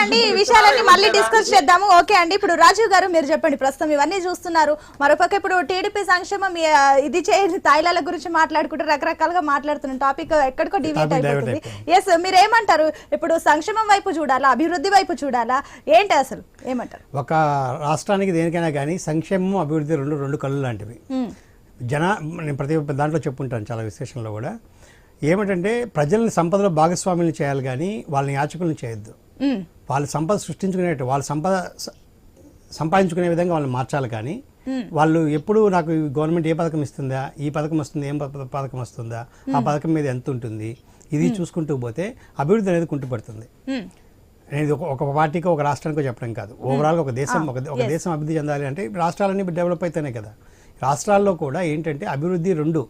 అండి ఈ విషయాలన్నీ మళ్ళీ డిస్కస్ చేద్దాము. ఓకే అండి, ఇప్పుడు రాజీవ్ గారు మీరు చెప్పండి. ప్రస్తుతం ఇవన్నీ చూస్తున్నారు, మరోపక్క ఇప్పుడు టీడీపీ సంక్షేమం ఇది చేయండి, తాయిలాల గురించి మాట్లాడుకుంటూ రకరకాలుగా మాట్లాడుతున్న టాపిక్ ఎక్కడికో డివియేట్ అయిపోతుంది. ఎస్, మీరు ఏమంటారు? ఇప్పుడు సంక్షేమం వైపు చూడాలా, అభివృద్ధి వైపు చూడాలా, ఏంటి అసలు ఏమంటారు? ఒక రాష్ట్రానికి దేనికైనా కానీ సంక్షేమం అభివృద్ధి రెండు కళ్ళు లాంటివి. నేను ప్రతి దాంట్లో చెప్పుంటాను చాలా విశ్లేషణలో కూడా. ఏమిటంటే ప్రజల్ని సంపదలో భాగస్వాములను చేయాలి కానీ వాళ్ళని యాచకులను చేయొద్దు. వాళ్ళు సంపద సృష్టించుకునే వాళ్ళు సంపాదించుకునే విధంగా వాళ్ళని మార్చాలి. కానీ వాళ్ళు ఎప్పుడు నాకు గవర్నమెంట్ ఏ పథకం ఇస్తుందా, ఈ పథకం వస్తుంది, ఏం పథకం వస్తుందా, ఆ పథకం మీద ఎంత ఉంటుంది, ఇది చూసుకుంటూ పోతే అభివృద్ధి అనేది కుంటుపడుతుంది. నేను ఒక పార్టీకో ఒక రాష్ట్రానికో చెప్పడం కాదు, ఓవరాల్గా ఒక దేశం అభివృద్ధి చెందాలి అంటే రాష్ట్రాలన్నీ డెవలప్ అయితేనే కదా. రాష్ట్రాల్లో కూడా ఏంటంటే అభివృద్ధి రెండు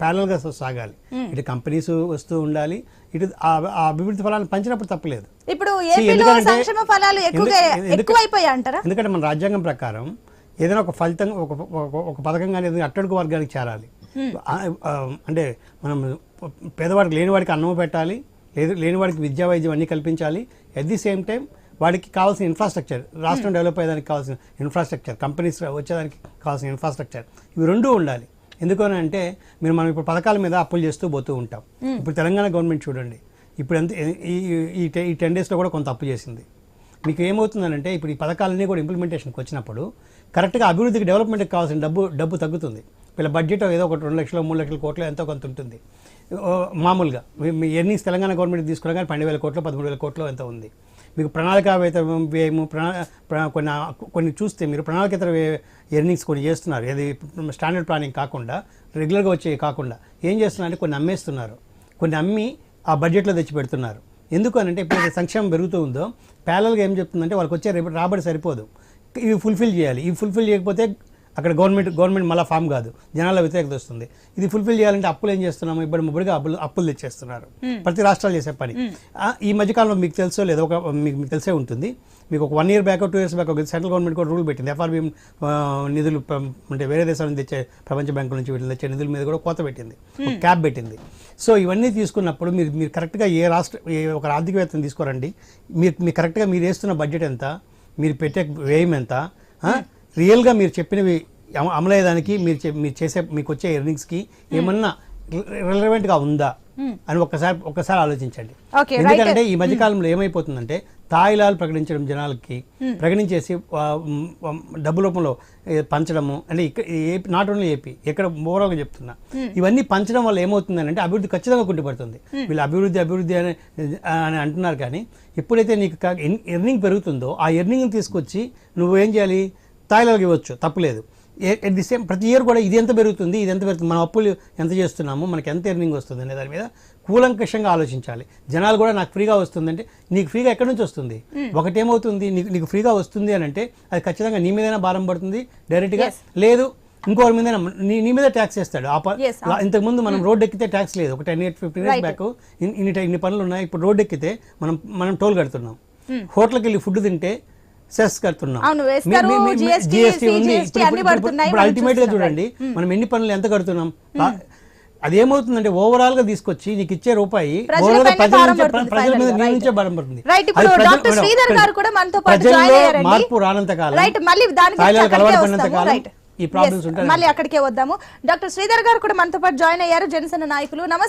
ప్యారల్గా సాగాలి. ఇటు కంపెనీస్ వస్తూ ఉండాలి, ఇటు ఆ అభివృద్ధి ఫలాన్ని పంచినప్పుడు తప్పలేదు. ఇప్పుడు ఎందుకంటే మన రాజ్యాంగం ప్రకారం ఏదైనా ఒక ఫలితం ఒక పథకం కానీ ఏదైనా అట్టడుగు వర్గానికి చేరాలి. అంటే మనం పేదవాడికి లేనివాడికి అన్నం పెట్టాలి, లేనివాడికి విద్యా వైద్యం అన్నీ కల్పించాలి. ఎట్ ది సేమ్ టైం వాడికి కావాల్సిన ఇన్ఫ్రాస్ట్రక్చర్, రాష్ట్రం డెవలప్ అయ్యేదానికి కావాల్సిన ఇన్ఫ్రాస్ట్రక్చర్, కంపెనీస్ వచ్చేదానికి కావాల్సిన ఇన్ఫ్రాస్ట్రక్చర్, ఇవి రెండూ ఉండాలి. ఎందుకని అంటే మనం ఇప్పుడు పథకాల మీద అప్పులు చేస్తూ పోతూ ఉంటాం. ఇప్పుడు తెలంగాణ గవర్నమెంట్ చూడండి, ఇప్పుడు ఎంత ఈ 10 daysలో కూడా కొంత అప్పు చేసింది. మీకు ఏమవుతుందంటే ఇప్పుడు ఈ పథకాలన్నీ కూడా ఇంప్లిమెంటేషన్కి వచ్చినప్పుడు కరెక్ట్గా అభివృద్ధికి డెవలప్మెంట్కి కావాల్సిన డబ్బు తగ్గుతుంది. వీళ్ళ బడ్జెట్ ఏదో ఒకటి 2 లక్షలు 3 లక్షల కోట్లు ఎంతో కొంత ఉంటుంది. మామూలుగా మీ ఎర్నింగ్స్ తెలంగాణ గవర్నమెంట్ తీసుకున్నా కానీ 12,000 కోట్లు 13,000 కోట్లు ఎంత ఉంది. మీకు ప్రణాళికావేత వ్యయము కొన్ని చూస్తే మీరు ప్రణాళికేతర ఎర్నింగ్స్ కొన్ని చేస్తున్నారు. అది స్టాండర్డ్ ప్లానింగ్ కాకుండా రెగ్యులర్గా వచ్చే కాకుండా ఏం చేస్తున్నారంటే కొన్ని అమ్మేస్తున్నారు, కొన్ని అమ్మి ఆ బడ్జెట్లో తెచ్చి పెడుతున్నారు. ఎందుకు అంటే ఇప్పుడు సంక్షేమం పెరుగుతూ ఉందో ప్యారల్గా ఏం చెప్తుందంటే వాళ్ళకి వచ్చే రాబడి సరిపోదు, ఇవి ఫుల్ఫిల్ చేయాలి. ఇవి ఫుల్ఫిల్ చేయకపోతే అక్కడ గవర్నమెంట్ మళ్ళీ ఫామ్ కాదు, జనాల వ్యతిరేకత వస్తుంది. ఇది ఫుల్ఫిల్ చేయాలంటే అప్పులు ఏం చేస్తున్నాము, ఇప్పుడు ముబ్బడిగా అప్పులు తెచ్చేస్తున్నారు. ప్రతి రాష్ట్రాలు చేసే పని. ఈ మధ్యకాలంలో మీకు తెలుసో లేదో మీకు తెలిసే ఉంటుంది, మీకు ఒక 1 year back 2 years back central government కూడా రూల్ పెట్టింది. ఎఫ్ఆర్బిఎం నిధులు అంటే వేరే దేశాల నుంచి తెచ్చే ప్రపంచ బ్యాంకుల నుంచి వీటిని తెచ్చే నిధుల మీద కూడా కోత పెట్టింది, ఒక క్యాప్ పెట్టింది. సో ఇవన్నీ తీసుకున్నప్పుడు మీరు కరెక్ట్గా ఒక ఆర్థికవేత్తను తీసుకోరండి, మీరు కరెక్ట్గా మీరు వేస్తున్న బడ్జెట్ ఎంత, మీరు పెట్టే వ్యయం ఎంత, రియల్గా మీరు చెప్పినవి అమలయ్యేదానికి మీకు వచ్చే ఎర్నింగ్స్కి ఏమన్నా రిలవెంట్గా ఉందా అని ఒక్కసారి ఆలోచించండి. ఎందుకంటే ఈ మధ్యకాలంలో ఏమైపోతుందంటే తాయిలాలు ప్రకటించడం, జనాలకి ప్రకటించేసి డబ్బు రూపంలో పంచడము అంటే నాట్ ఓన్లీ ఏపీ, ఎక్కడ ఓవరాల్గా చెప్తున్నా, ఇవన్నీ పంచడం వల్ల ఏమవుతుందని అంటే అభివృద్ధి ఖచ్చితంగా కుంటుపడుతుంది. వీళ్ళు అభివృద్ధి అని అంటున్నారు, కానీ ఎప్పుడైతే నీకు ఎర్నింగ్ పెరుగుతుందో ఆ ఎర్నింగ్ని తీసుకొచ్చి నువ్వేం చేయాలి, తాయిలాలకు ఇవ్వచ్చు, తప్పులేదు. ఎట్ ది సేమ్ ప్రతి ఇయర్ కూడా ఇది ఎంత పెరుగుతుంది, మన అప్పులు ఎంత చేస్తున్నాము, మనకి ఎంత ఎర్నింగ్ వస్తుంది అనే దాని మీద కూలంకషంగా ఆలోచించాలి. జనాలు కూడా నాకు ఫ్రీగా వస్తుందంటే నీకు ఫ్రీగా ఎక్కడి నుంచి వస్తుంది? ఒకటేమవుతుంది, నీకు ఫ్రీగా వస్తుంది అని అంటే అది ఖచ్చితంగా నీ మీదైనా భారం పడుతుంది డైరెక్ట్గా, లేదు ఇంకోరి మీద నీ మీద ట్యాక్స్ వేస్తాడు. ఇంతకుముందు మనం రోడ్డు ఎక్కితే ట్యాక్స్ లేదు, ఒక 10-15 years బ్యాక్ ఇన్ని పనులు ఉన్నాయి. ఇప్పుడు రోడ్డు ఎక్కితే మనం టోల్ కడుతున్నాం, హోటల్కి వెళ్ళి ఫుడ్ తింటే సెస్ కడుతున్నాం, జిఎస్టీ ఉంది. ఇప్పుడు అల్టిమేట్ గా చూడండి మనం ఎన్ని పనులు ఎంత కడుతున్నాం. అదేమవుతుందంటే ఓవరాల్ గా తీసుకొచ్చి నీకు ఇచ్చే రూపాయి ప్రజల మీద నీ నుంచే భారం పడుతుంది. ప్రజల్లో మార్పు రానంత కాలం, అలవాటు పడినంత కాలం ఈ ప్రాబ్లమ్స్ ఉంటాయి. మళ్ళీ అక్కడికే వద్దాము. డాక్టర్ శ్రీధర్ గారు కూడా మనతో పాటు జాయిన్ అయ్యారు, జనసేన నాయకులు. నమస్తే.